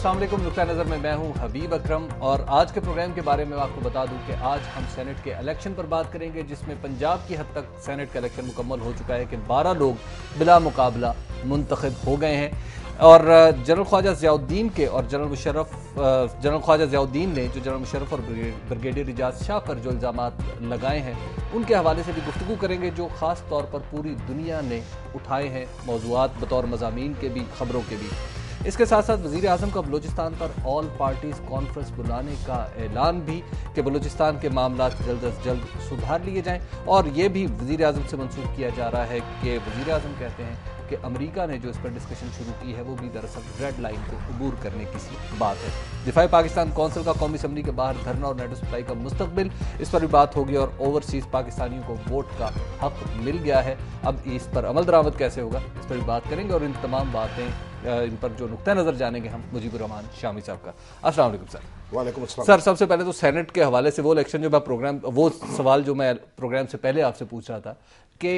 अस्सलाम वालेकुम। नुक्ता नज़र में मैं हूं हबीब अकरम और आज के प्रोग्राम के बारे में आपको बता दूं कि आज हम सेनेट के इलेक्शन पर बात करेंगे, जिसमें पंजाब की हद तक सेनेट का इलेक्शन मुकम्मल हो चुका है कि 12 लोग बिला मुकाबला मुंतखब हो गए हैं और जनरल ख्वाजा ज़ियाउद्दीन के और जनरल ख्वाजा ज़ियाउद्दीन ने जो जनरल मुशर्रफ और ब्रिगेडियर इजाज़ शाह पर जो इल्ज़ामात लगाए हैं उनके हवाले से भी गुफ्तगू करेंगे, जो ख़ास तौर पर पूरी दुनिया ने उठाए हैं मौज़ूआत बतौर मज़ामीन के भी, खबरों के भी। इसके साथ साथ वज़ीर आज़म का बलूचिस्तान पर ऑल पार्टीज़ कॉन्फ्रेंस बुलाने का ऐलान भी कि बलूचिस्तान के मामला जल्द अज जल्द सुधार लिए जाएं, और ये भी वज़ीर आज़म से मंसूब किया जा रहा है कि वज़ीर आज़म कहते हैं कि अमेरिका ने जो इस पर डिस्कशन शुरू की है वो भी दरअसल रेड लाइन को अबूर करने की सी बात है। दिफाई पाकिस्तान कौंसिल का कौमी असम्बली के बाहर धरना और नेटो सप्लाई का मुस्तकबिल, इस पर भी बात होगी, और ओवरसीज़ पाकिस्तानियों को वोट का हक मिल गया है, अब इस पर अमल दरामद कैसे होगा इस पर भी बात करेंगे, और इन तमाम बातें इन पर जो नुक्ता नज़र जानेंगे हम मुजीबुर रहमान शामी साहब का। अस्सलाम वालेकुम सर। वालेकुम अस्सलाम। सर, सबसे पहले तो सेनेट के हवाले से वो इलेक्शन जो मैं वो सवाल जो मैं प्रोग्राम से पहले आपसे पूछ रहा था कि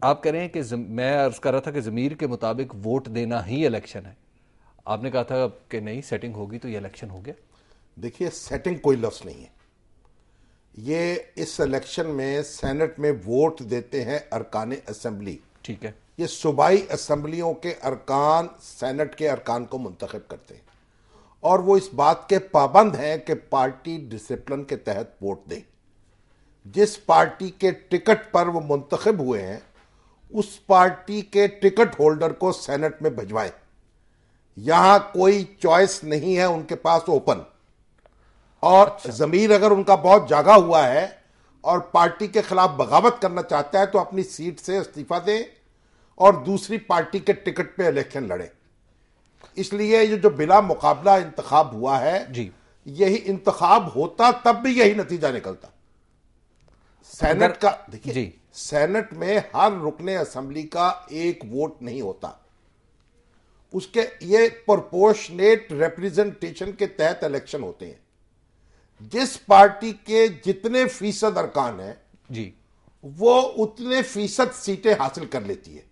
आप कह रहे हैं कि मैं अर्ज कर रहा था कि ज़मीर के मुताबिक वोट देना ही इलेक्शन है, आपने कहा था कि नहीं सेटिंग होगी तो ये इलेक्शन हो गया। देखिए, सेटिंग कोई लफ्ज़ नहीं है। ये इस इलेक्शन में सेनेट में वोट देते हैं अरकान असेंबली, ठीक है। ये सूबाई असम्बलियों के अरकान सेनेट के अरकान को मुंतखब करते हैं और वो इस बात के पाबंद हैं कि पार्टी डिसिप्लिन के तहत वोट दें। जिस पार्टी के टिकट पर वो मुंतखब हुए हैं उस पार्टी के टिकट होल्डर को सेनेट में भिजवाएं। यहां कोई चॉइस नहीं है उनके पास ओपन। और ज़मीर अगर उनका बहुत जागा हुआ है और पार्टी के खिलाफ बगावत करना चाहता है तो अपनी सीट से इस्तीफा दें और दूसरी पार्टी के टिकट पे इलेक्शन लड़े। इसलिए ये जो बिला मुकाबला इंतखाब हुआ है जी, यही इंतखाब होता तब भी यही नतीजा निकलता। सेनेट का देखिए, सेनेट में हर रुकने असेंबली का एक वोट नहीं होता, उसके ये प्रोपोर्शनेट रिप्रेजेंटेशन के तहत इलेक्शन होते हैं। जिस पार्टी के जितने फीसद अरकान है जी, वो उतने फीसद सीटें हासिल कर लेती है।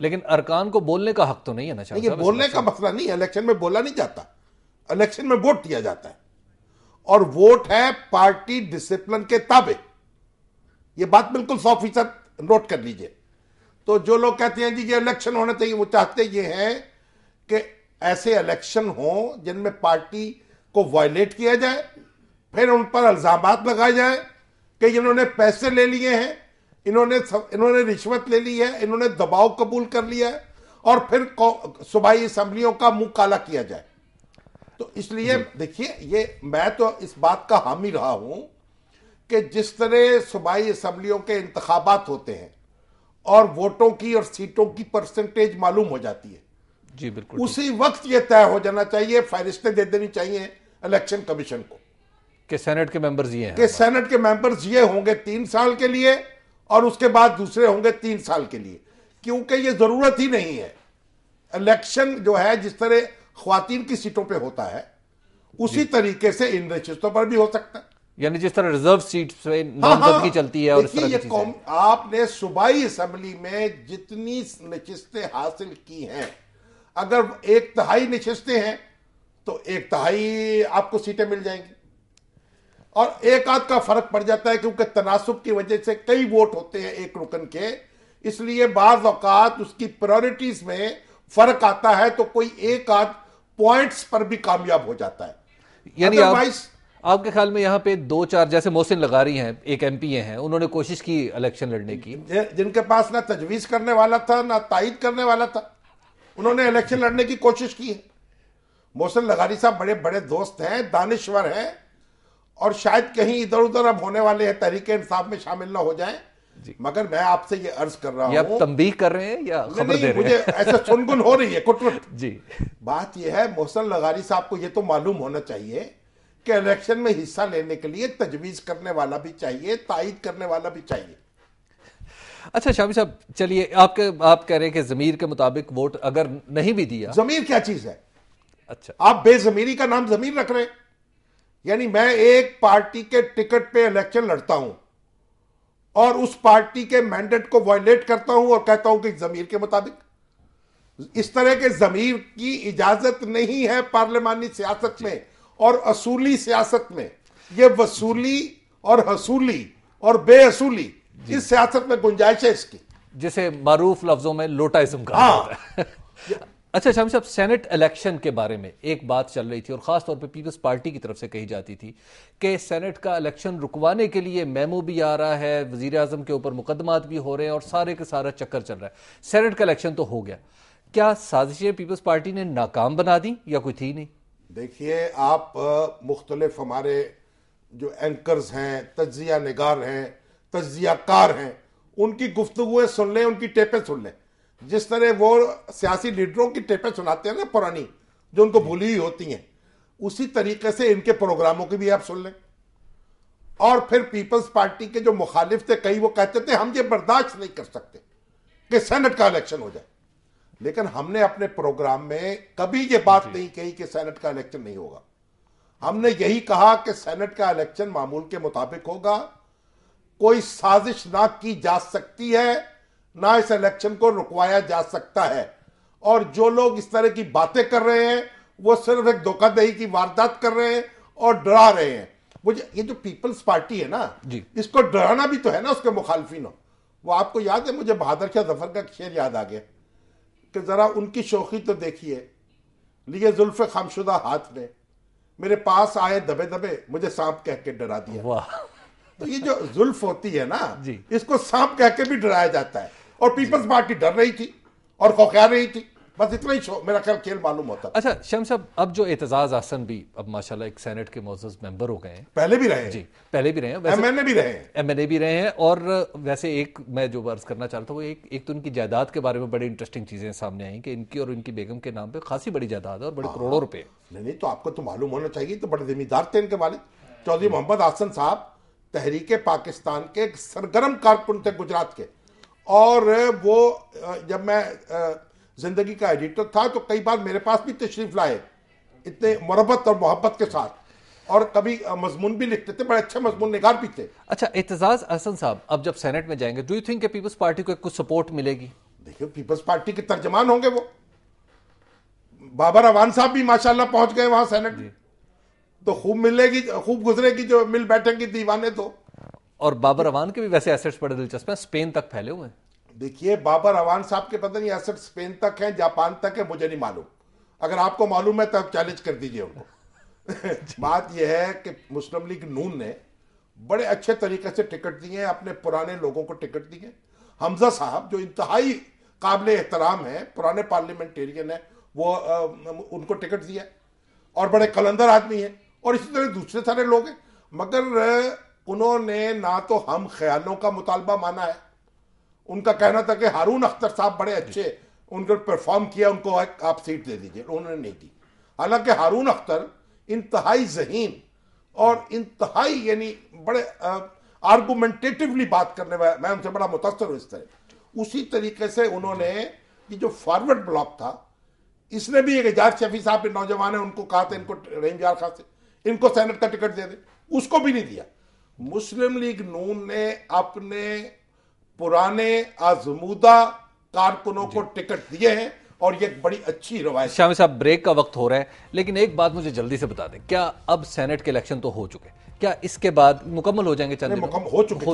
लेकिन अरकान को बोलने का हक तो नहीं है ना? ये बोलने का मसला नहीं है, इलेक्शन में बोला नहीं जाता, इलेक्शन में वोट दिया जाता है और वोट है पार्टी डिसिप्लिन के ताबे। ये बात बिल्कुल 100% नोट कर लीजिए। तो जो लोग कहते हैं जी ये इलेक्शन होना चाहिए, वो चाहते ये हैं कि ऐसे इलेक्शन हो जिनमें पार्टी को वायलेट किया जाए, फिर उन पर इल्जामात लगाए जाए कि इन्होंने पैसे ले लिए हैं, इन्होंने रिश्वत ले ली है, इन्होंने दबाव कबूल कर लिया है, और फिर सूबाई असेंबलियों का मुंह काला किया जाए। तो इसलिए देखिए, ये मैं तो इस बात का हामी रहा हूं कि जिस तरह सूबाई असेंबलियों के इंतखाबात होते हैं और वोटों की और सीटों की परसेंटेज मालूम हो जाती है जी, बिल्कुल उसी वक्त ये तय हो जाना चाहिए, फहरिस्तें दे देनी चाहिए इलेक्शन कमीशन को कि सेनेट के मेंबर्स ये हैं, कि सेनेट के मेंबर्स ये होंगे 3 साल के लिए और उसके बाद दूसरे होंगे 3 साल के लिए, क्योंकि ये जरूरत ही नहीं है। इलेक्शन जो है जिस तरह ख्वातीन की सीटों पे होता है उसी तरीके से इन नशिस्तों पर भी हो सकता है, यानी जिस तरह रिजर्व सीट पे नामजदगी चलती है। और इस तरह की आपने सूबाई असेंबली में जितनी नशिस्तें हासिल की हैं, अगर 1/3 नशिस्तें हैं तो 1/3 आपको सीटें मिल जाएंगी और एक आध का फर्क पड़ जाता है, क्योंकि तनासुब की वजह से कई वोट होते हैं एक रुकन के, इसलिए बाज़ औकात उसकी प्रायोरिटीज में फर्क आता है, तो कोई एक आध पॉइंट्स पर भी कामयाब हो जाता है। यानी आपके ख्याल में यहाँ पे 2-4 जैसे मोहसिन लगारी हैं, एक एमपी हैं, उन्होंने कोशिश की इलेक्शन लड़ने की, जिनके पास ना तजवीज करने वाला था ना तायद करने वाला था, उन्होंने इलेक्शन लड़ने की कोशिश की है। मोहसिन लगारी साहब बड़े बड़े दोस्त हैं, दानिश्वर हैं, और शायद कहीं इधर उधर अब होने वाले हैं तहरीक इंसाफ में शामिल ना हो जाए। मगर मैं आपसे ये अर्ज कर रहा हूं, तंबीह कर रहे हैं या खबर दे रहे हैं? मुझे ऐसे सुनगुन हो रही है कुटकुट जी। बात यह है, मोहसिन लगारी साहब को ये तो मालूम होना चाहिए कि इलेक्शन में हिस्सा लेने के लिए तजवीज करने वाला भी चाहिए, तायद करने वाला भी चाहिए। अच्छा शामी साहब, चलिए आप कह रहे हैं कि जमीर के मुताबिक वोट अगर नहीं भी दिया, जमीर क्या चीज है? अच्छा, आप बेजमीरी का नाम जमीर रख रहे हैं। यानी मैं एक पार्टी के टिकट पे इलेक्शन लड़ता हूं और उस पार्टी के मैंडेट को वायलेट करता हूं और कहता हूं कि जमीर के मुताबिक। इस तरह के जमीर की इजाजत नहीं है पार्लिमानी सियासत में और असूली सियासत में। ये वसूली और हसूली और बेअसूली, इस सियासत में गुंजाइश है इसकी, जिसे मारूफ लफ्जों में लोटाइज्म कहा जाता है। अच्छा शामी साहब, सेनेट इलेक्शन के बारे में एक बात चल रही थी और खास तौर पे पीपल्स पार्टी की तरफ से कही जाती थी कि सेनेट का इलेक्शन रुकवाने के लिए मेमो भी आ रहा है, वजीर आजम के ऊपर मुकदमात भी हो रहे हैं और सारे के सारा चक्कर चल रहा है। सेनेट का इलेक्शन तो हो गया, क्या साजिशें पीपल्स पार्टी ने नाकाम बना दी या कोई थी नहीं? देखिए, आप मुख्तलिफ हमारे जो एंकर्स हैं, तज्जिया निगार हैं, तज्जियाकार हैं, उनकी गुफ्तगुएं सुन लें, उनकी टेपें सुन लें। जिस तरह वो सियासी लीडरों की टेपें सुनाते हैं ना पुरानी, जो उनको भूली हुई होती हैं, उसी तरीके से इनके प्रोग्रामों की भी आप सुन लें। और फिर पीपल्स पार्टी के जो मुखालिफ थे, कई वो कहते थे हम ये बर्दाश्त नहीं कर सकते कि सेनेट का इलेक्शन हो जाए, लेकिन हमने अपने प्रोग्राम में कभी ये बात नहीं कही कि सेनेट का इलेक्शन नहीं होगा। हमने यही कहा कि सेनेट का इलेक्शन मामूल के मुताबिक होगा, कोई साजिश ना की जा सकती है, ना इस इलेक्शन को रुकवाया जा सकता है। और जो लोग इस तरह की बातें कर रहे हैं वो सिर्फ एक धोखाधड़ी की वारदात कर रहे हैं और डरा रहे हैं। वो ये जो पीपल्स पार्टी है ना, इसको डराना भी तो है ना उसके मुखालफिनों। वो आपको याद है, मुझे बहादुर शाह जफर का शेर याद आ गया कि जरा उनकी शौकी तो देखिए, लिए जुल्फे खामशुदा हाथ में, मेरे पास आए दबे दबे, मुझे सांप कह के डरा दिया। तो ये जो जुल्फ होती है ना, इसको सांप कह के भी डराया जाता है। और पीपल्स पार्टी डर रही थी और खौखा रही थी, बस इतना ही मेरा ख्याल खेल मालूम होता। अच्छा शम्स साहब, अब जो एतजाज अहसन भी अब माशाल्लाह एक सेनेट के मोअज़्ज़ज़ मेंबर हो गए हैं, पहले भी रहे हैं जी, पहले भी रहे हैं, एमएनए भी रहे हैं, एमएनए भी रहे हैं। और वैसे एक मैं जो अर्ज करना चाहता हूँ, वो एक तो इनकी जायदाद के बारे में बड़ी इंटरेस्टिंग चीजें सामने आई कि इनकी और इनकी बेगम के नाम पे खासी बड़ी जायदाद है और बड़े करोड़ों रुपए। नहीं तो आपको तो मालूम होना चाहिए, तो बड़े जिम्मेदार थे इनके वालिद चौधरी मोहम्मद आसन साहब, तहरीके पाकिस्तान के एक सरगर्म कारकुन थे गुजरात के। और वो जब मैं जिंदगी का एडिटर था तो कई बार मेरे पास भी तशरीफ लाए, इतने मुरब्बत और मोहब्बत के साथ, और कभी मजमून भी लिखते थे, बड़े अच्छे मजमून निगार भी थे। अच्छा एतजाज अहसन साहब अब जब सेनेट में जाएंगे, do you think Peoples Party को कुछ सपोर्ट मिलेगी? देखिए, पीपल्स पार्टी के तर्जमान होंगे वो। बाबर अवान साहब भी माशाल्लाह पहुंच गए वहां सेनेट में, तो खूब मिलेगी, खूब गुजरेगी, जो मिल बैठेंगे दीवाने तो। और बाबर अवान के भी वैसे एसेट्स बड़े दिलचस्प हैं, स्पेन तक फैले हुए हैं। देखिए, बाबर अवान साहब के पता नहीं एसेट स्पेन तक हैं, जापान तक है, मुझे नहीं मालूम। अगर आपको मालूम है तो आप चैलेंज कर दीजिए उनको। बात यह है कि मुस्लिम लीग नून ने बड़े अच्छे तरीके से टिकट दिए हैं, अपने पुराने लोगों को टिकट दिए। हमजा साहब जो इंतहाई काबिल एहतराम है, पुराने पार्लियामेंटेरियन है, वो उनको टिकट दिया और बड़े कलंदर आदमी है। और इसी तरह दूसरे सारे लोग हैं, मगर उन्होंने ना तो हम ख्यालों का मुतालबा माना है। उनका कहना था कि हारून अख्तर साहब बड़े अच्छे, उनको परफॉर्म किया, उनको आप सीट दे दीजिए, उन्होंने नहीं दी। हालांकि हारून अख्तर इंतहाई ज़हीन और इंतहाई यानी बड़े आर्गुमेंटेटिवली बात करने वाले, मैं उनसे बड़ा मुतासर हूं इस तरह। उसी तरीके से उन्होंने ये जो फॉरवर्ड ब्लॉक था, इसने भी एक एजाज शफी साहब के नौजवान है, उनको कहा था इनको रेंजार खां से इनको सेनेट का टिकट दे दे, उसको भी नहीं दिया। मुस्लिम लीग नून ने अपने पुराने आजमूदा कारकुनों को टिकट दिए हैं और ये बड़ी अच्छी रवायत। शामी साहब, ब्रेक का वक्त हो रहा है, लेकिन एक बात मुझे जल्दी से बता दें, क्या अब सेनेट के इलेक्शन तो हो चुके, क्या इसके बाद मुकम्मल हो जाएंगे? चंद मुकम्मल हो चुके,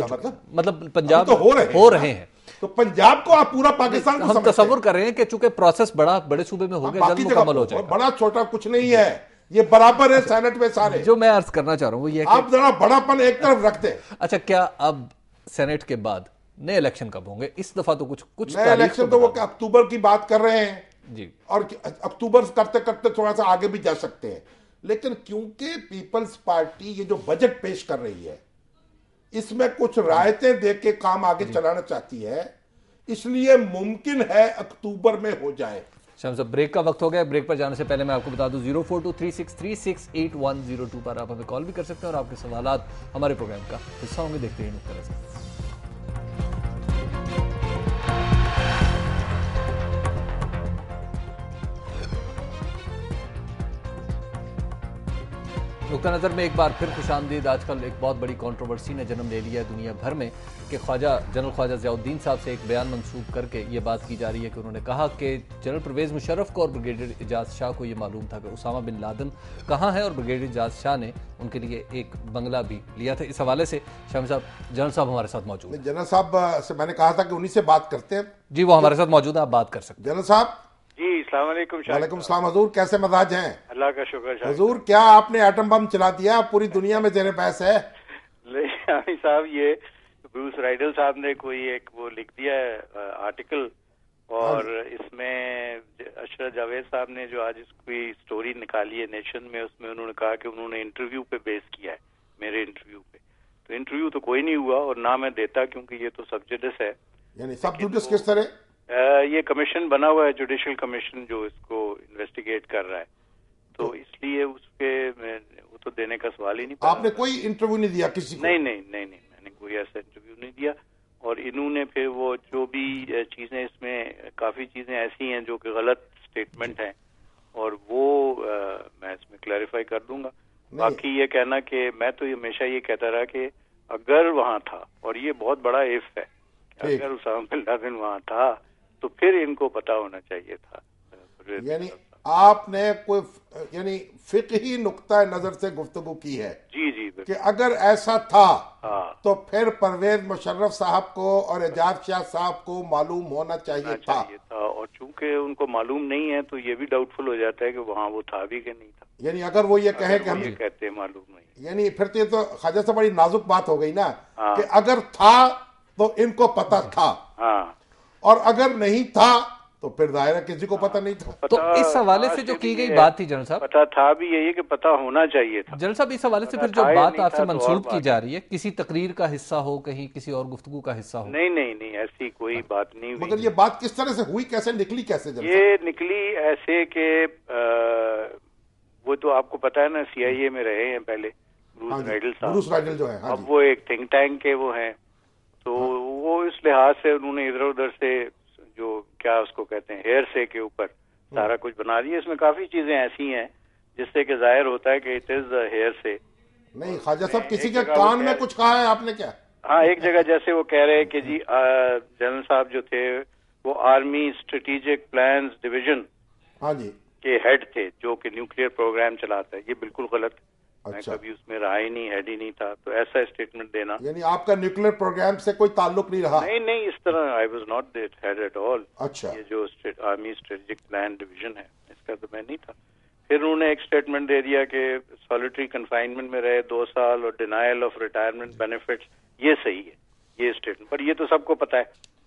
मतलब पंजाब तो हो रहे हैं। तो पंजाब को आप पूरा पाकिस्तान को हम तस्वुर कर रहे हैं कि चूंकि प्रोसेस बड़े सूबे में हो गया, जल्द मुकम्मल हो जाएगा। बड़ा छोटा कुछ नहीं है, ये बराबर है सेनेट में सारे। जो मैं अर्ज करना चाह रहा हूं वो ये, आप जरा बड़ापन एक तरफ रखते हैं। अच्छा, क्या अब सेनेट के बाद नए इलेक्शन कब होंगे? इस दफा तो कुछ नए इलेक्शन तो वो अक्टूबर की बात कर रहे हैं जी, और अक्टूबर करते करते थोड़ा सा आगे भी जा सकते हैं। लेकिन क्योंकि पीपल्स पार्टी ये जो बजट पेश कर रही है, इसमें कुछ रायतें दे के काम आगे चलाना चाहती है, इसलिए मुमकिन है अक्टूबर में हो जाए। शाम साहब, ब्रेक का वक्त हो गया। ब्रेक पर जाने से पहले मैं आपको बता दूं 0423636810 पर आप हमें कॉल भी कर सकते हैं और आपके सवालात हमारे प्रोग्राम का हिस्सा होंगे। देखते हैं इस तरह से। नुक्ता नज़र में एक बार फिर खुशामदीद। आजकल एक बहुत बड़ी कंट्रोवर्सी ने जन्म ले लिया है दुनिया भर में कि जनरल ख्वाजा ज़ियाउद्दीन साहब से एक बयान मंसूब करके ये बात की जा रही है कि उन्होंने कहा कि जनरल परवेज़ मुशर्रफ को और ब्रिगेडियर एजाज शाह को ये मालूम था कि उसामा बिन लादेन कहाँ है, और ब्रिगेडियर एजाज शाह ने उनके लिए एक बंगला भी लिया था। इस हवाले से शामी साहब, जनरल साहब हमारे साथ मौजूद हैं। जनरल साहब से मैंने कहा था कि उन्हीं से बात करते हैं। जी, वो हमारे साथ मौजूद है, आप बात कर सकते हैं। जनरल साहब जी, अस्सलाम वालेकुम। वालेकुम सलाम हजूर, कैसे मजाज हैं? अल्लाह का शुक्र हजूर, क्या आपने एटम बम चला दिया? पूरी दुनिया में तेरे बहस है। नहीं साहब, ये ब्रूस राइडल साहब ने कोई एक वो लिख दिया है आर्टिकल, और इसमें अशरफ जावेद साहब ने जो आज कोई स्टोरी निकाली है नेशन में, उसमें उन्होंने कहा कि उन्होंने इंटरव्यू पे बेस किया है, मेरे इंटरव्यू पे। तो इंटरव्यू तो कोई नहीं हुआ और ना मैं देता, क्योंकि ये तो सब जुडिस है। यानी सब जुडिस किस तरह? ये कमीशन बना हुआ है, जुडिशियल कमीशन, जो इसको इन्वेस्टिगेट कर रहा है, तो इसलिए उसके वो तो देने का सवाल ही नहीं। आपने कोई इंटरव्यू नहीं दिया किसी को? नहीं, मैंने कोई ऐसा इंटरव्यू नहीं दिया। और इन्होंने फिर वो जो भी चीजें, इसमें काफी चीजें ऐसी हैं जो कि गलत स्टेटमेंट हैं, और वो मैं इसमें क्लैरिफाई कर दूंगा। बाकी ये कहना कि मैं तो हमेशा ये कहता रहा कि अगर वहां था, और ये बहुत बड़ा इफ है, अगर उसामा बिन लादेन वहां था तो फिर इनको पता होना चाहिए था। यानी आपने कोई फिक़ही नुक्ता नजर से गुफ्तगू की है? जी कि अगर ऐसा था तो फिर परवेज मुशर्रफ साहब को और एजाज शाह साहब को मालूम होना चाहिए था। और चूंकि उनको मालूम नहीं है तो ये भी डाउटफुल हो जाता है कि वहाँ वो था भी कि नहीं था। यानी अगर वो ये कहे कि हम ये कहते हैं मालूम नहीं, यानी फिर तो ये तो ख्वाजा से बड़ी नाजुक बात हो गई ना, कि अगर था तो इनको पता था, और अगर नहीं था तो फिर दायरा किसी को पता नहीं था। तो इस हवाले से जो की गई बात थी जनरल साहब, पता था भी यही कि पता होना चाहिए था। जनरल साहब, इस हवाले से फिर जो बात आपसे मंसूब की जा रही है, किसी तकरीर का हिस्सा हो, कहीं किसी और गुफ्तगू का हिस्सा हो? नहीं, ऐसी कोई बात नहीं हुई। मगर ये बात किस तरह से हुई, कैसे निकली, कैसे जनरल? ये निकली ऐसे कि वो तो आपको पता है ना, CIA में रहे हैं पहले ब्रूस राइडल साहब। ब्रूस राइडल जो है, अब वो एक थिंक टैंक के वो हैं, तो वो इस लिहाज से उन्होंने इधर उधर से जो क्या उसको कहते हैं हेयर से के ऊपर सारा कुछ बना दिया। इसमें काफी चीजें ऐसी हैं जिससे कि जाहिर होता है कि इट इज हेयर से। नहीं ख्वाजा साहब, किसी के कान में कुछ कहा है आपने क्या? हाँ, एक जगह जैसे वो कह रहे हैं कि जी जनरल साहब जो थे वो आर्मी स्ट्रेटेजिक प्लान्स डिवीजन के हेड थे, जो कि न्यूक्लियर प्रोग्राम चलाता है। ये बिल्कुल गलत। मैं कभी उसमें रहा ही नहीं, हेड ही नहीं था, तो ऐसा स्टेटमेंट देना। यानी आपका न्यूक्लियर प्रोग्राम से कोई ताल्लुक नहीं रहा? नहीं, इस तरह I was not that head at all. अच्छा। ये जो आर्मी स्ट्रेटेजिक प्लान डिवीजन है, इसका तो मैं नहीं था। फिर उन्होंने एक स्टेटमेंट दे दिया कि सॉलिटरी कन्फाइनमेंट में रहे 2 साल और डिनायल ऑफ रिटायरमेंट बेनिफिट्स। ये सही है, ये स्टेटमेंट, पर ये तो सबको पता है,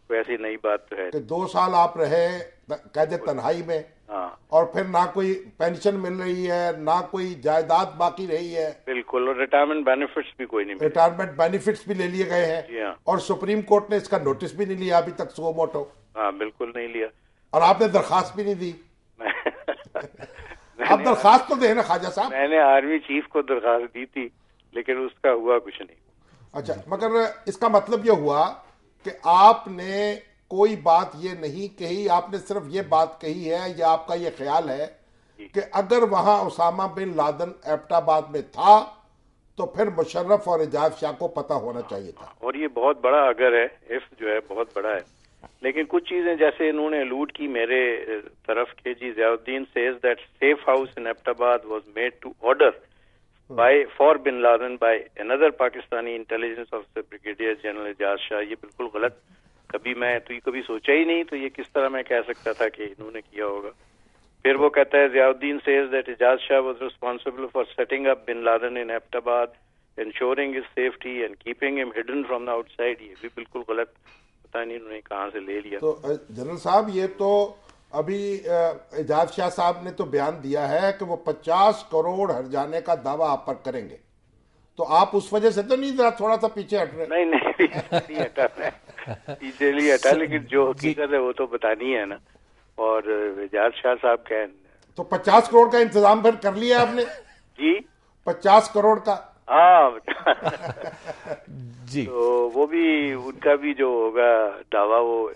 कोई ऐसी नई बात तो है। 2 साल आप रहे कैद तन्हाई में, और फिर ना कोई पेंशन मिल रही है, ना कोई जायदाद बाकी रही है। बिल्कुल, और रिटायरमेंट बेनिफिट्स भी कोई नहीं, रिटायरमेंट बेनिफिट्स भी ले लिए गए हैं। और सुप्रीम कोर्ट ने इसका नोटिस भी नहीं लिया अभी तक, सुओ मोटो। हाँ, बिल्कुल नहीं लिया। और आपने दरखास्त भी नहीं दी। आप दरखास्त तो दे ना ख्वाजा साहब। मैंने आर्मी चीफ को दरखास्त दी थी, लेकिन उसका हुआ कुछ नहीं। अच्छा, मगर इसका मतलब ये हुआ कि आपने कोई बात ये नहीं कही, आपने सिर्फ ये बात कही है, या आपका ये ख्याल है कि अगर वहां उसामा बिन लादेन एबटाबाद में था तो फिर मुशर्रफ और एजाज शाह को पता होना चाहिए था? और ये बहुत बड़ा अगर है, इफ जो है बहुत बड़ा है। लेकिन कुछ चीजें जैसे इन्होंने अलूड की मेरे तरफ के, जी Ziauddin says that safe house in Abbottabad was made to order for bin Laden by another Pakistani intelligence officer brigadier general Ejaz Shah. ये बिल्कुल गलत। कभी सोचा ही नहीं, तो ये किस तरह मैं कह सकता था कि इन्होंने किया होगा। फिर वो कहता है Ziauddin says that Ejaz Shah was responsible for setting up bin Laden in Abbottabad, ensuring his safety and keeping him hidden from the outside। ये भी बिल्कुल गलत। पता नहीं इन्होंने कहाँ से ले लिया। तो जनरल साहब, ये तो अभी एजाज शाह साहब ने तो बयान दिया है कि वो 50 करोड़ हर जाने का दावा आप पर करेंगे, तो आप उस वजह से तो नहीं जरा थोड़ा सा पीछे हट रहे? नहीं हटा, पीछे नहीं हटा, लेकिन जो हकीकत है वो तो बतानी है ना। और एजाज शाह साहब क्या है, तो 50 करोड़ का इंतजाम फिर कर लिया आपने? जी, 50 करोड़ का? हाँ जी। तो वो भी उनका भी जो होगा दावा, वो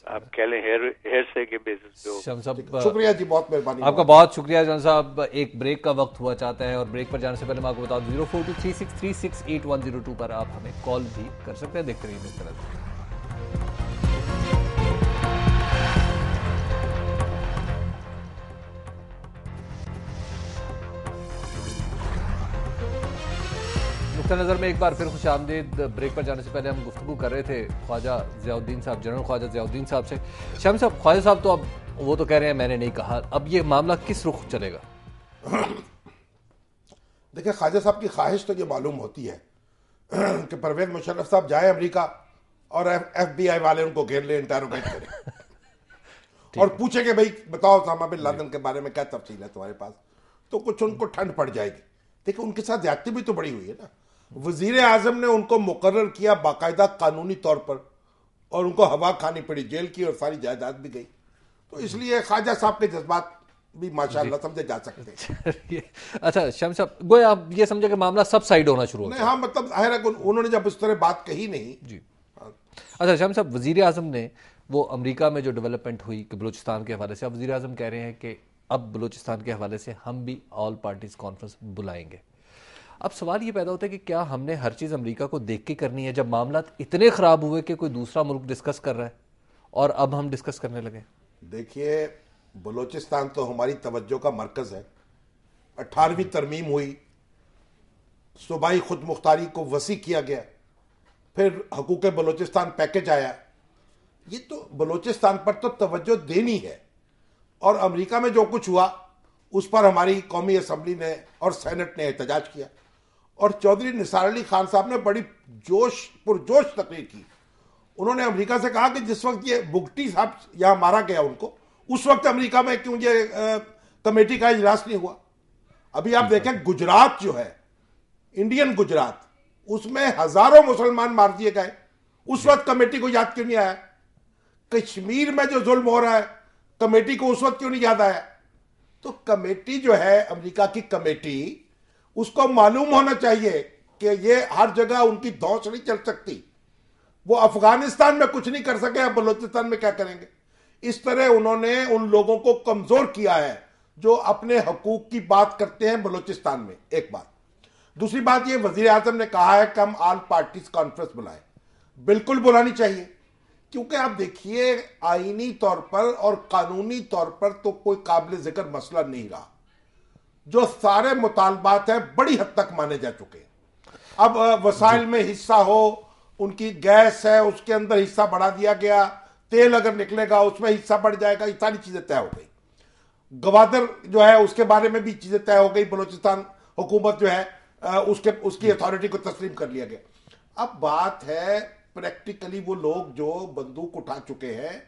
आप कह लें हेरसे के बेसिस पे हो। शम्स साहब शुक्रिया जी, बहुत मेहरबानी, आपका बहुत शुक्रिया। जान साहब एक ब्रेक का वक्त हुआ चाहता है और ब्रेक पर जाने से पहले मैं आपको बता दूं 0423636810 पर आप हमें कॉल भी कर सकते हैं। देखते रहिए इस तरह से। नुक्ता नज़र में एक बार फिर खुश आमदीद। ब्रेक पर जाने से पहले हम गुफ्तगू कर रहे थे ख्वाजा ज़ियाउद्दीन साहब, जनरल ख्वाजा ज़ियाउद्दीन साहब से। शाम साहब, ख्वाजा साहब तो अब वो तो कह रहे हैं मैंने नहीं कहा, अब ये मामला किस रुख चलेगा? देखिए, ख्वाजा साहब की ख्वाहिश तो ये मालूम होती है कि परवेज मुशर्रफ साहब जाए अमेरिका और FBI वाले उनको घेर ले, इंटरोगेट करें और पूछे कि भाई बताओ उसामा बिन लादेन के बारे में क्या तफसील है तुम्हारे पास, तो कुछ उनको ठंड पड़ जाएगी। देखिए, उनके साथ ज्यादती भी तो बड़ी हुई है ना। वजीर आजम ने उनको मुकर्रर किया बाकायदा कानूनी तौर पर और उनको हवा खानी पड़ी जेल की और सारी जायदाद भी गई। तो इसलिए ख्वाजा साहब के जज्बात भी माशाअल्लाह समझे जा सकते हैं। अच्छा शम्स साहब, गोया आप ये समझे कि मामला सब साइड होना शुरू हो गया? हाँ, मतलब जाहिर है उन्होंने जब इस तरह बात कही नहीं जी। अच्छा शम्स साहब, वजीर आजम ने वो अमेरिका में जो डेवलपमेंट हुई कि बलूचिस्तान के हवाले से, अब वजीर आजम कह रहे हैं कि अब बलूचिस्तान के हवाले से हम भी ऑल पार्टीज कॉन्फ्रेंस बुलाएंगे। अब सवाल ये पैदा होता है कि क्या हमने हर चीज़ अमेरिका को देख के करनी है जब मामला इतने ख़राब हुए कि कोई दूसरा मुल्क डिस्कस कर रहा है और अब हम डिस्कस करने लगे? देखिए, बलूचिस्तान तो हमारी तवज्जो का मरकज़ है। 18वीं तरमीम हुई, सूबाई खुद मुख्तारी को वसी किया गया, फिर हकूक़ बलूचिस्तान पैकेज आया। ये तो बलूचिस्तान पर तो तवज्जो देनी है और अमेरिका में जो कुछ हुआ उस पर हमारी कौमी असम्बली ने और सेनेट ने एहतजाज किया और चौधरी निसार अली खान साहब ने बड़ी पुरजोश तकरीर की। उन्होंने अमेरिका से कहा कि जिस वक्त ये बुगटी साहब यहाँ मारा गया उनको, उस वक्त अमेरिका में क्यों ये कमेटी का इजलास नहीं हुआ। अभी आप देखें, गुजरात जो है, इंडियन गुजरात, उसमें हजारों मुसलमान मार दिए गए, उस वक्त कमेटी को याद क्यों नहीं आया? कश्मीर में जो जुल्म हो रहा है, कमेटी को उस वक्त क्यों नहीं याद आया? तो कमेटी जो है, अमेरिका की कमेटी, उसको मालूम होना चाहिए कि ये हर जगह उनकी धौंस नहीं चल सकती। वो अफगानिस्तान में कुछ नहीं कर सके, अब बलूचिस्तान में क्या करेंगे? इस तरह उन्होंने उन लोगों को कमजोर किया है जो अपने हकूक की बात करते हैं बलूचिस्तान में। एक बात। दूसरी बात, ये वजीर आजम ने कहा है कि हम ऑल पार्टीज कॉन्फ्रेंस बुलाएं। बिल्कुल बुलानी चाहिए, क्योंकि आप देखिए आईनी तौर पर और कानूनी तौर पर तो कोई काबिल जिक्र मसला नहीं रहा। जो सारे मुतालबात हैं बड़ी हद तक माने जा चुके हैं। अब वसाइल में हिस्सा हो, उनकी गैस है उसके अंदर हिस्सा बढ़ा दिया गया, तेल अगर निकलेगा उसमें हिस्सा बढ़ जाएगा, ये सारी चीजें तय हो गई। गवादर जो है उसके बारे में भी चीजें तय हो गई, बलूचिस्तान हुकूमत जो है उसकी अथॉरिटी को तस्लीम कर लिया गया। अब बात है प्रैक्टिकली वो लोग जो बंदूक उठा चुके हैं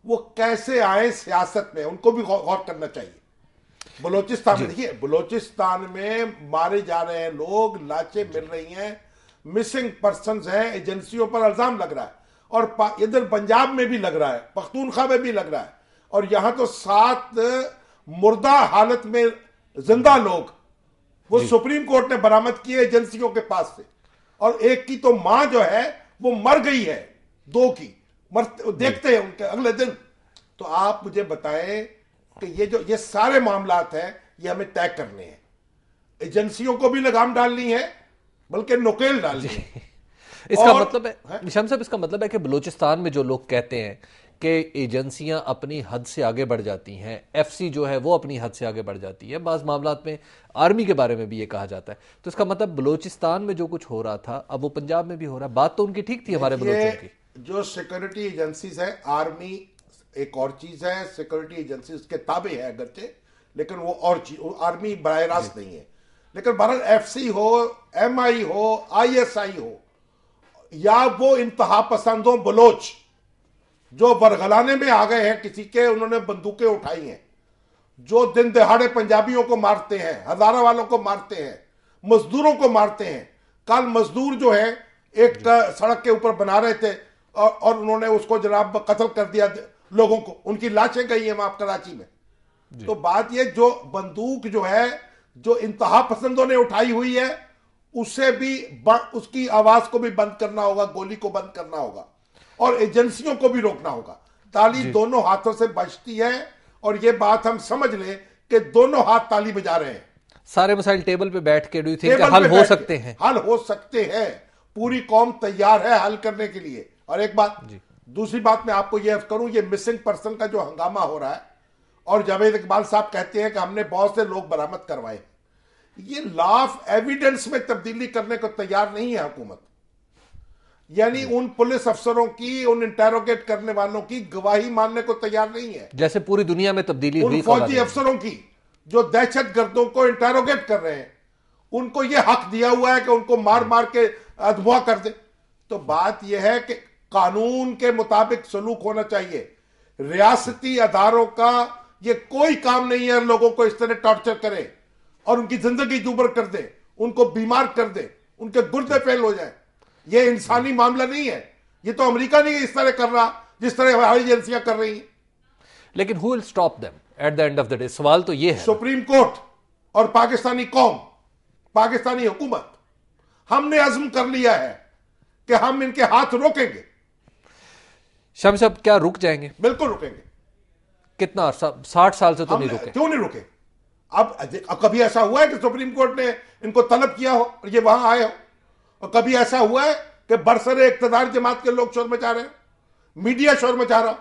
वो कैसे आए सियासत में, उनको भी गौर करना चाहिए। बलूचिस्तान में देखिए, बलूचिस्तान में मारे जा रहे हैं लोग, लाशें मिल रही हैं, मिसिंग पर्सन्स हैं, एजेंसियों पर इल्जाम लग रहा है और इधर पंजाब में भी लग रहा है, पख्तूनख्वा में भी लग रहा है और यहां तो 7 मुर्दा हालत में जिंदा लोग वो सुप्रीम कोर्ट ने बरामद किए एजेंसियों के पास से, और एक की तो मां जो है वो मर गई है, 2 की देखते हैं उनके अगले दिन। तो आप मुझे बताएं कि ये सारे मामलात हैं, ये हमें तय करने हैं। एजेंसियों को भी लगाम डालनी है, बल्कि नुकेल डालनी है। इसका मतलब है निशान साहब, इसका मतलब है कि बलूचिस्तान में जो लोग कहते हैं कि एजेंसियां अपनी हद से आगे बढ़ जाती हैं, एफसी जो है वो अपनी हद से आगे बढ़ जाती है, बाज़ मामलात में आर्मी के बारे में भी ये कहा जाता है, तो इसका मतलब बलूचिस्तान में जो कुछ हो रहा था अब वो पंजाब में भी हो रहा है। बात तो उनकी ठीक थी, हमारे बलूचियों की। जो सिक्योरिटी एजेंसीज है, आर्मी एक और चीज है, सिक्योरिटी एजेंसीज के ताबे है अगरचे, लेकिन वो और चीज, आर्मी बराह रास्त नहीं है। लेकिन बहरहाल एफसी हो, एमआई हो, आईएसआई हो, या वो इंतहा पसंदों बलोच जो बरगलाने में आ गए हैं किसी के, उन्होंने बंदूकें उठाई हैं, जो दिन दहाड़े पंजाबियों को मारते हैं, हजारा वालों को मारते हैं, मजदूरों को मारते हैं। कल मजदूर जो है एक सड़क के ऊपर बना रहे थे और उन्होंने उसको जनाब कत्ल कर दिया लोगों को, उनकी लाशें गई हैं वहां कराची में। तो बात यह, जो बंदूक जो है जो इंतहा पसंदों ने उठाई हुई है, उससे भी उसकी आवाज को भी बंद करना होगा, गोली को बंद करना होगा और एजेंसियों को भी रोकना होगा। ताली दोनों हाथों से बजती है, और ये बात हम समझ लें कि दोनों हाथ ताली बजा रहे हैं। सारे मसाइल टेबल पे बैठ के डू यू थिंक हल हो सकते हैं? हल हो सकते हैं, पूरी कौम तैयार है हल करने के लिए। और एक बात, दूसरी बात मैं आपको यह करूं, ये मिसिंग पर्सन का जो हंगामा हो रहा है, और जावेद इकबाल साहब कहते हैं कि हमने बहुत से लोग बरामद करवाए, ये लॉ ऑफ एविडेंस में तब्दीली करने को तैयार नहीं है हुकूमत। यानी उन पुलिस अफसरों की, उन इंटेरोगेट करने वालों की गवाही मानने को तैयार नहीं है, जैसे पूरी दुनिया में तब्दीली हुई। उन फौजी अफसरों की जो दहशतगर्दों को इंटेरोगेट कर रहे हैं, उनको यह हक दिया हुआ है कि उनको मार मार के अगवा कर दे। तो बात यह है कि कानून के मुताबिक सलूक होना चाहिए। रियासती अदारों का यह कोई काम नहीं है लोगों को इस तरह टॉर्चर करे और उनकी जिंदगी दुभर कर दे, उनको बीमार कर दे, उनके गुर्दे फेल हो जाए। यह इंसानी मामला नहीं है। यह तो अमेरिका नहीं इस तरह कर रहा जिस तरह हमारी एजेंसियां कर रही हैं। लेकिन who will stop them at the end of the day? सवाल तो यह है। सुप्रीम कोर्ट और पाकिस्तानी कौम, पाकिस्तानी हुकूमत, हमने अज़्म कर लिया है कि हम इनके हाथ रोकेंगे। शम्स साहब क्या रुक जाएंगे? बिल्कुल रुकेंगे। कितना अर्सा? 60 साल से तो नहीं रुके। क्यों नहीं रुके? अब कभी ऐसा हुआ है कि सुप्रीम कोर्ट ने इनको तलब किया हो और ये वहां आए हो? और कभी ऐसा हुआ है कि बरसरे इक़्तिदार जमात के लोग शोर मचा रहे हैं, मीडिया शोर मचा रहा?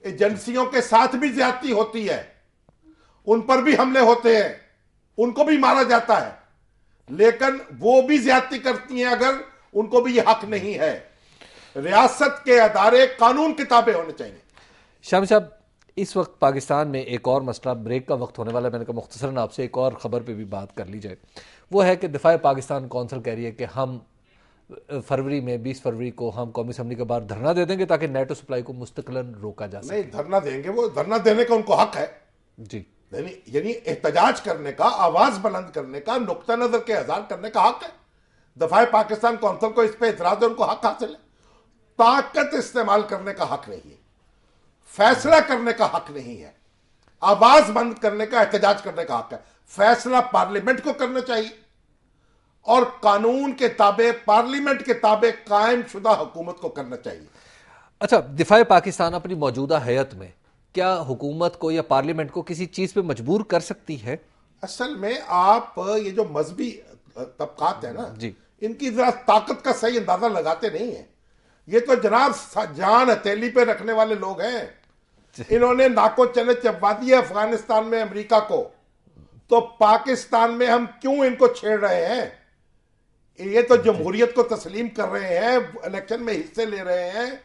एजेंसियों के साथ भी ज्यादती होती है, उन पर भी हमले होते हैं, उनको भी मारा जाता है, लेकिन वो भी ज्यादती करती हैं अगर उनको भी ये हक नहीं है। रियासत के अदारे कानून के ताबे होने चाहिए। शामी साहब, इस वक्त पाकिस्तान में एक और मसला, ब्रेक का वक्त होने वाला है, मैंने कहा मुख्तसरन आपसे एक और खबर पे भी बात कर ली जाए। वो है कि दिफा पाकिस्तान कौंसिल कह रही है कि हम फरवरी में 20 फरवरी को हम कौमी असम्बली के बाहर धरना दे देंगे ताकि नेटो सप्लाई को मुस्तकिलन रोका जा सके। नहीं, धरना देंगे, वो धरना देने का उनको हक है जी। यानी एहतजाज करने का, आवाज बुलंद करने का, नुक्ता नजर के इज़हार करने का हक है। दफा पाकिस्तान कौंसिल को इस पे इतराज है, उनको हक हासिल है। ताकत इस्तेमाल करने का हक नहीं है, फैसला करने का हक नहीं है, आवाज बंद करने का, एहतजाज करने का हक है। फैसला पार्लियामेंट को करना चाहिए और कानून के ताबे, पार्लियामेंट के ताबे कायम शुदा हुकूमत को करना चाहिए। अच्छा, दिफा पाकिस्तान अपनी मौजूदा हैयत में क्या हुकूमत को या पार्लियामेंट को किसी चीज पे मजबूर कर सकती है? असल में आप ये जो मजहबी तबकात है ना जी, इनकी जरा ताकत का सही अंदाजा लगाते नहीं है। ये तो जनाब जान हथेली पे रखने वाले लोग हैं। इन्होंने नाको चले चबवा दिया अफगानिस्तान में अमेरिका को, तो पाकिस्तान में हम क्यों इनको छेड़ रहे हैं? ये तो जमहूरियत को तस्लीम कर रहे हैं, इलेक्शन में हिस्से ले रहे हैं,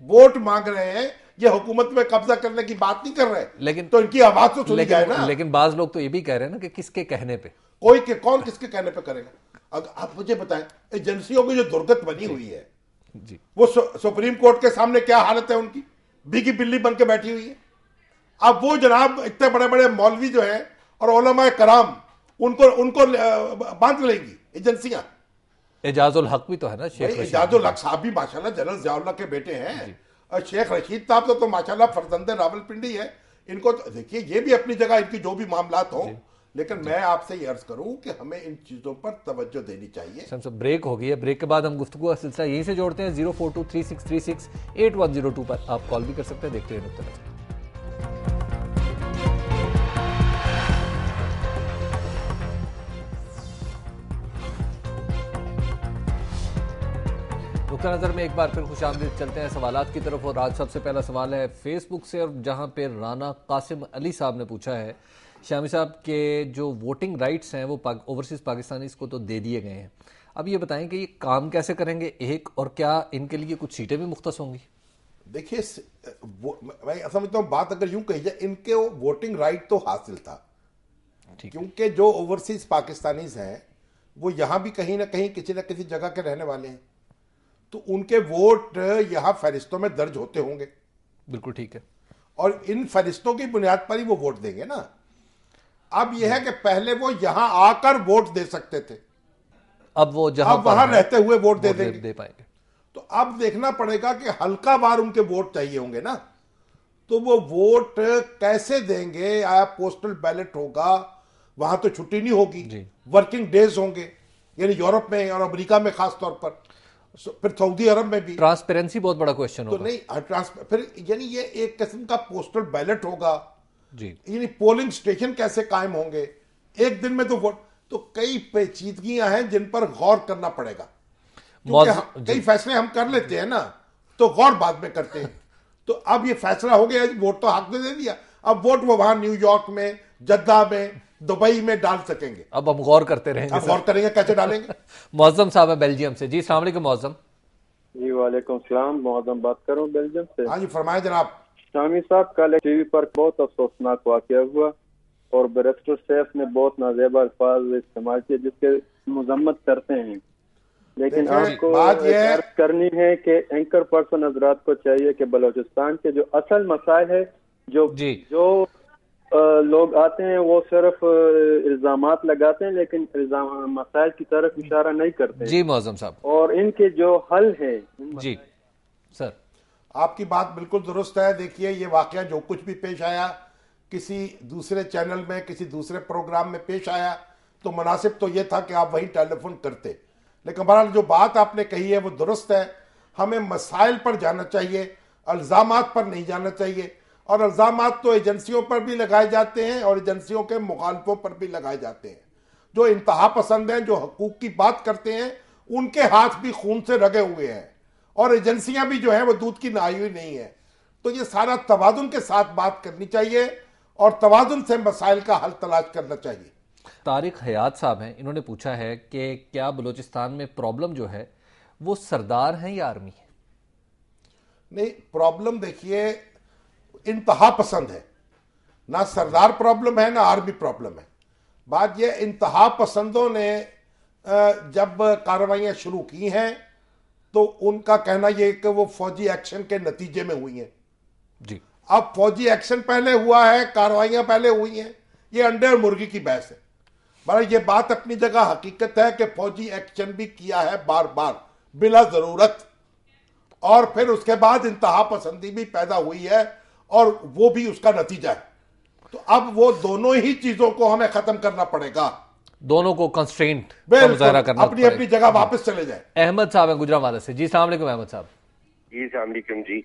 वोट मांग रहे हैं, ये हुकूमत में कब्जा करने की बात नहीं कर रहे। लेकिन तो इनकी आवाज तो सुनी जाए ना। लेकिन बाज लोग तो ये भी कह रहे हैं ना कि किसके कहने पे, कौन किसके कहने पे करेगा? अगर आप मुझे बताएं, एजेंसियों की जो दुर्गत बनी हुई है जी, वो सुप्रीम कोर्ट के सामने क्या हालत है उनकी? भीगी बिल्ली बन के बैठी हुई है। अब वो जनाब इतने बड़े बड़े मौलवी जो है और उलमा कराम, उनको बांध लेंगी एजेंसियां। एजाजुल हक भी तो है ना, शेख एजाजुल हक साहब भी माशाल्लाह जनरल जियाउल्लाह के बेटे हैं, और शेख रशीद साहब तो माशाल्लाह फरजंदे रावलपिंडी है। इनको तो देखिए, ये भी अपनी जगह, इनकी जो भी मामलात हो, लेकिन मैं आपसे ये अर्ज करूं कि हमें इन चीजों पर तवज्जो देनी चाहिए। सब ब्रेक हो गई है, ब्रेक के बाद हम गुफ्तगू का सिलसिला यहीं से जोड़ते हैं। 0423636810 पर आप कॉल भी कर सकते हैं। देखते हैं नुक्ता नज़र। नुक्ता नज़र में एक बार फिर खुशामदीद, चलते हैं सवालात की तरफ। और आज सबसे पहला सवाल है फेसबुक से, और जहां पे राना कासिम अली साहब ने पूछा है, शामी साहब के जो वोटिंग राइट्स हैं वो ओवरसीज पाकिस्तानीज को तो दे दिए गए हैं, अब ये बताएं कि ये काम कैसे करेंगे एक, और क्या इनके लिए कुछ सीटें भी मुख्तस होंगी? देखिए, मैं समझता हूँ बात अगर यूं कही जाए, इनके वोटिंग राइट तो हासिल था, क्योंकि जो ओवरसीज पाकिस्तानीज हैं वो यहां भी कहीं ना कहीं किसी न किसी जगह के रहने वाले हैं, तो उनके वोट यहां फहरिस्तों में दर्ज होते होंगे। बिल्कुल ठीक है, और इन फहरिस्तों की बुनियाद पर ही वो वोट देंगे ना। अब यह है कि पहले वो यहां आकर वोट दे सकते थे, अब वो जहां वहां रहते हुए वोट दे देंगे, दे पाएंगे। तो अब देखना पड़ेगा कि हल्का बार उनके वोट चाहिए होंगे ना, तो वो वोट कैसे देंगे? आया पोस्टल बैलेट होगा, वहां तो छुट्टी नहीं होगी, वर्किंग डेज होंगे, यानी यूरोप में और अमेरिका में खास तौर पर। फिर सऊदी अरब में भी ट्रांसपेरेंसी बहुत बड़ा क्वेश्चन तो होगा। नहीं, फिर यानी ये एक किस्म का पोस्टल बैलेट होगा जी, यानी पोलिंग स्टेशन कैसे कायम होंगे एक दिन में, तो वोट, तो कई पेचीदगियां हैं जिन पर गौर करना पड़ेगा, क्योंकि कई फैसले हम कर लेते हैं ना तो गौर बाद में करते हैं। तो अब ये फैसला हो गया, वोट तो हक ने दे दिया, अब वोट वो वहां न्यूयॉर्क में, जद्दा में, दुबई में डाल सकेंगे। अब हम गौर करते रहेंगे। अब गौर करेंगे कैसे डालेंगे। मौजम साहब है बेल्जियम से। जी अस्सलाम वालेकुम मौजम। जी वालेकुम सलाम, मौजम बात करूं बेल्जियम से। हाँ जी फरमाए जनाब। शामी साहब, कल टीवी पर बहुत अफसोसनाक वाकया हुआ और बैरिस्टर सैफ ने बहुत नाजेबा अल्फाज इस्तेमाल किए जिसके मजम्मत करते हैं, लेकिन आपको अर्ज करनी है कि एंकर पर्सन हजरात को चाहिए कि बलोचिस्तान के जो असल मसाइल है, जो लोग आते हैं वो सिर्फ इल्जामात लगाते हैं लेकिन मसाइल की तरफ इशारा नहीं करते। जी मौजम साहब, और इनके जो हल है। जी सर, आपकी बात बिल्कुल दुरुस्त है। देखिए ये वाकया जो कुछ भी पेश आया, किसी दूसरे चैनल में, किसी दूसरे प्रोग्राम में पेश आया, तो मुनासिब तो ये था कि आप वही टेलीफोन करते, लेकिन बहरहाल जो बात आपने कही है वो दुरुस्त है। हमें मसाइल पर जाना चाहिए, इल्जामात पर नहीं जाना चाहिए। और इल्जामात तो एजेंसियों पर भी लगाए जाते हैं और एजेंसियों के मुखालफों पर भी लगाए जाते हैं। जो इंतहा पसंद हैं, जो हकूक की बात करते हैं, उनके हाथ भी खून से रगे हुए हैं और एजेंसियां भी जो है वो दूध की नहाई हुई नहीं है। तो ये सारा तवाजुन के साथ बात करनी चाहिए और तवाजुन से मसाइल का हल तलाश करना चाहिए। तारिक हयात साहब हैं, इन्होंने पूछा है कि क्या बलूचिस्तान में प्रॉब्लम जो है वो सरदार हैं या आर्मी है? नहीं, प्रॉब्लम देखिए इंतहा पसंद है, ना सरदार प्रॉब्लम है ना आर्मी प्रॉब्लम है। बात यह इंतहा पसंदों ने जब कार्रवाइयां शुरू की हैं तो उनका कहना यह कि वो फौजी एक्शन के नतीजे में हुई हैं। जी, अब फौजी एक्शन पहले हुआ है, कार्रवाइयां पहले हुई हैं, ये अंडे और मुर्गी की बहस है। बड़ा ये बात अपनी जगह हकीकत है कि फौजी एक्शन भी किया है बार बार बिला जरूरत, और फिर उसके बाद इंतहा पसंदी भी पैदा हुई है और वो भी उसका नतीजा है। तो अब वो दोनों ही चीजों को हमें खत्म करना पड़ेगा, दोनों को कंस्ट्रेंट का मुजाहरा करना अपनी अपनी जगह वापस चले जाए। अहमद साहब है गुजरांवाला से। जी अस्सलाम वालेकुम अहमद साहब। जी अस्सलाम वालेकुम जी।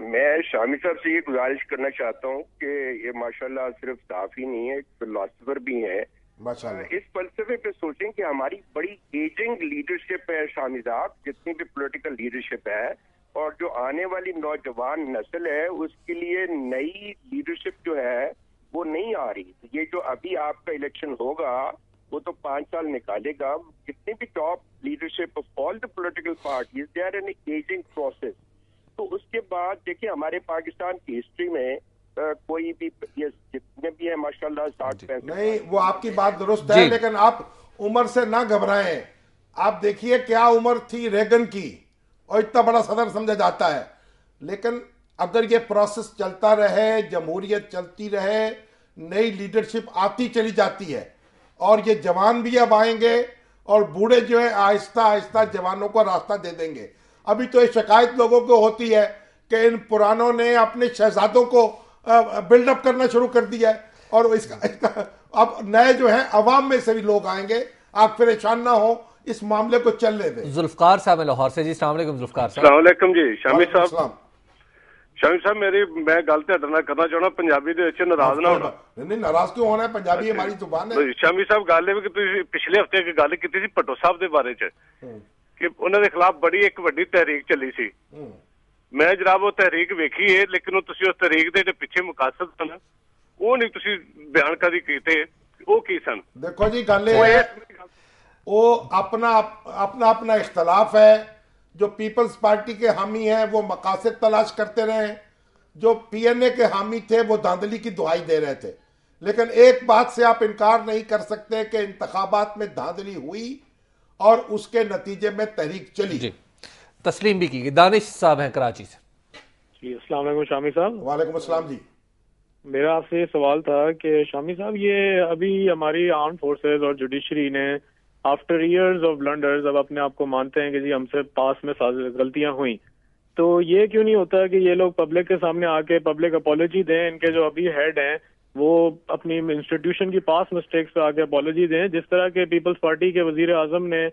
मैं शामी साहब से ये गुजारिश करना चाहता हूँ कि ये माशाल्लाह सिर्फ सहाफी नहीं है, फिलोसफर भी है। इस फलसफे पे सोचें कि हमारी बड़ी एजिंग लीडरशिप है शामी साहब, जितनी भी पॉलिटिकल लीडरशिप है, और जो आने वाली नौजवान नस्ल है उसके लिए नई लीडरशिप जो है वो नहीं आ रही। ये जो अभी आपका इलेक्शन होगा वो तो 5 साल निकालेगा। जितनी भी top leadership of all the political parties, they are an ageing process. तो उसके बाद देखिए हमारे पाकिस्तान की हिस्ट्री में कोई भी ये जितने भी है माशाल्लाह 60-65। नहीं, वो आपकी बात दुरुस्त है, लेकिन आप उम्र से ना घबराएं। आप देखिए क्या उम्र थी रेगन की और इतना बड़ा सदर समझा जाता है, लेकिन अगर ये प्रोसेस चलता रहे, जमहूरियत चलती रहे, नई लीडरशिप आती चली जाती है और ये जवान भी अब आएंगे और बूढ़े जो है आहिस्ता आहिस्ता जवानों को रास्ता दे देंगे। अभी तो ये शिकायत लोगों को होती है कि इन पुरानों ने अपने शहजादों को बिल्डअप करना शुरू कर दिया है और इसका अब नए जो है अवाम में से भी लोग आएंगे। आप परेशान ना हो, इस मामले को चलने दें। जुल्फकार साहब है लाहौर से। जी अस्सलाम वालेकुम जुल्फकार साहब। अस्सलाम वालेकुम जी। शामी साहब मैं गल करना चाहना, पंजाबी दे विच नाराज ना होना। नहीं, नाराज क्यों होना है, पंजाबी हमारी जुबान है। शामी साहब गल है कि पिछले हफ्ते एक गल की थी भट्टो साहब के बारे च कि उन्हों के खिलाफ बड़ी एक वड्डी तहरीक चली सी। मैं जनाब वो तहरीक वेखी है, लेकिन उस तहरीक के पिछे मुकासद सन वो नहीं तुसी बयान कदी कीते, वो की सन? देखो जी गल वो अपना अपना इख्तलाफ है। जो पीपल्स पार्टी के हामी हैं वो मकासद तलाश करते रहे, जो पीएनए के हामी थे वो धांधली की दुहाई दे रहे थे। लेकिन एक बात से आप इनकार नहीं कर सकते कि इंतखाबात में धांधली हुई और उसके नतीजे में तहरीक चली। जी, तस्लीम भी की गई। दानिश साहब हैं कराची से। जी अस्सलाम वालेकुम शामी साहब। वालेकुम अस्सलाम जी। मेरा आपसे ये सवाल था कि शामी साहब ये अभी हमारी आर्म फोर्सेस और जुडिशरी ने आफ्टर ईयर्स ऑफ ब्लंडर्स अब अपने आप को मानते हैं कि जी हमसे पास में गलतियां हुई, तो ये क्यों नहीं होता कि ये लोग पब्लिक के सामने आके पब्लिक अपॉलॉजी दें? इनके जो अभी हेड हैं वो अपनी इंस्टीट्यूशन की पास मिस्टेक्स पे आके अपॉलॉजी दें, जिस तरह के पीपल्स पार्टी के वजीर आजम ने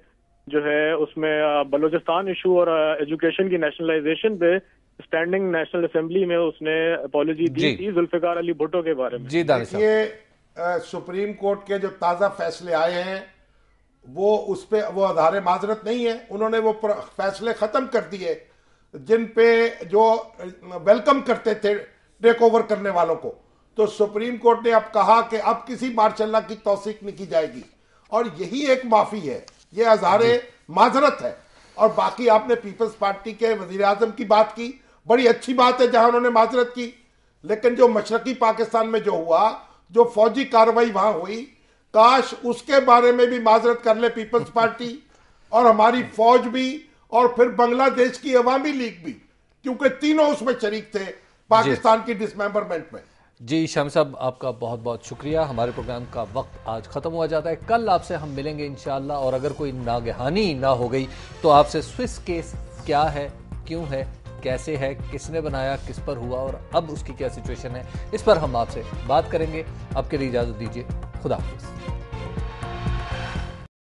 जो है उसमें बलूचिस्तान इशू और एजुकेशन की नेशनलाइजेशन पे स्टैंडिंग नेशनल असेंबली में उसने अपॉलॉजी दी थी जुल्फिकार अली भुट्टो के बारे में। जी देखिए सुप्रीम कोर्ट के जो ताजा फैसले आए हैं वो उस पे वो आधार माजरत नहीं है, उन्होंने वो फैसले खत्म कर दिए जिन पे जो वेलकम करते थे टेक ओवर करने वालों को। तो सुप्रीम कोर्ट ने अब कहा कि अब किसी मार्शल लॉ की तौसीक नहीं की जाएगी और यही एक माफी है, ये आधार माजरत है। और बाकी आपने पीपल्स पार्टी के वजीर आजम की बात की, बड़ी अच्छी बात है जहां उन्होंने माजरत की, लेकिन जो मशरकी पाकिस्तान में जो हुआ, जो फौजी कार्रवाई वहां हुई, काश उसके बारे में भी माजरत कर ले पीपल्स पार्टी और हमारी फौज भी और फिर बांग्लादेश की अवामी लीग भी, क्योंकि तीनों उसमें शरीक थे पाकिस्तान की डिसमेंबरमेंट में। जी शामी साहब, आपका बहुत बहुत शुक्रिया। हमारे प्रोग्राम का वक्त आज खत्म हुआ जाता है, कल आपसे हम मिलेंगे इंशाअल्लाह। और अगर कोई नागहानी ना हो गई तो आपसे स्विस केस क्या है, क्यों है, कैसे है, किसने बनाया, किस पर हुआ और अब उसकी क्या सिचुएशन है, इस पर हम आपसे बात करेंगे। आपके लिए इजाजत दीजिए, खुदा हाफिज़।